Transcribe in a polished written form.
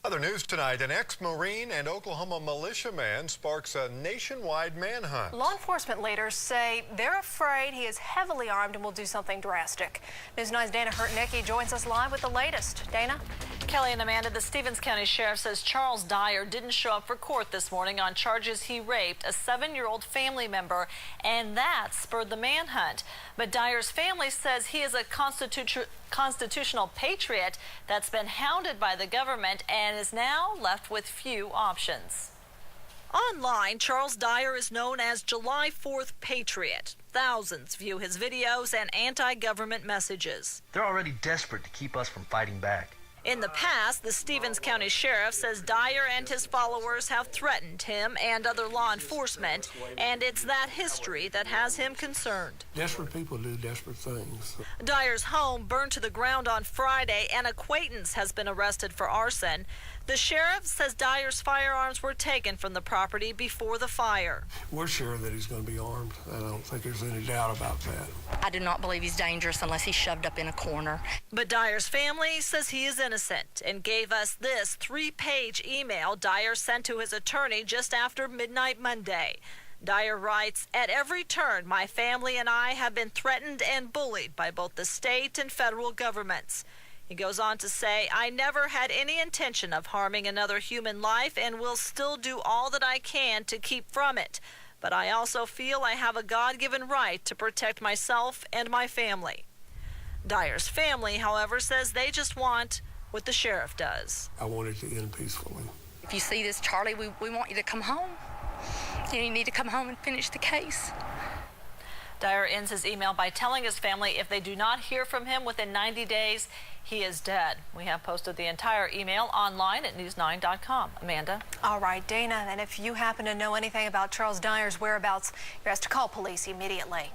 Other news tonight, an ex-Marine and Oklahoma militiaman sparks a nationwide manhunt. Law enforcement leaders say they're afraid he is heavily armed and will do something drastic. News 9's Dana Hurtnicki joins us live with the latest. Dana? Kelly and Amanda, the Stevens County Sheriff says Charles Dyer didn't show up for court this morning on charges he raped a 7-year-old family member, and that spurred the manhunt. But Dyer's family says he is a constitutional patriot that's been hounded by the government and is now left with few options. Online, Charles Dyer is known as July 4th Patriot. Thousands view his videos and anti-government messages. They're already desperate to keep us from fighting back. In the past, the Stevens County Sheriff says Dyer and his followers have threatened him and other law enforcement, and it's that history that has him concerned. Desperate people do desperate things. Dyer's home burned to the ground on Friday. An acquaintance has been arrested for arson. The sheriff says Dyer's firearms were taken from the property before the fire. We're sure that he's going to be armed. I don't think there's any doubt about that. I do not believe he's dangerous unless he's shoved up in a corner. But Dyer's family says he is innocent and gave us this 3-page email Dyer sent to his attorney just after midnight Monday. Dyer writes, "At every turn, my family and I have been threatened and bullied by both the state and federal governments." He goes on to say, "I never had any intention of harming another human life and will still do all that I can to keep from it. But I also feel I have a God-given right to protect myself and my family." Dyer's family, however, says they just want what the sheriff does. I want it to end peacefully. If you see this, Charlie, we want you to come home. You need to come home and finish the case. Dyer ends his email by telling his family if they do not hear from him within 90 days, he is dead. We have posted the entire email online at news9.com. Amanda? All right, Dana, and if you happen to know anything about Charles Dyer's whereabouts, you're asked to call police immediately.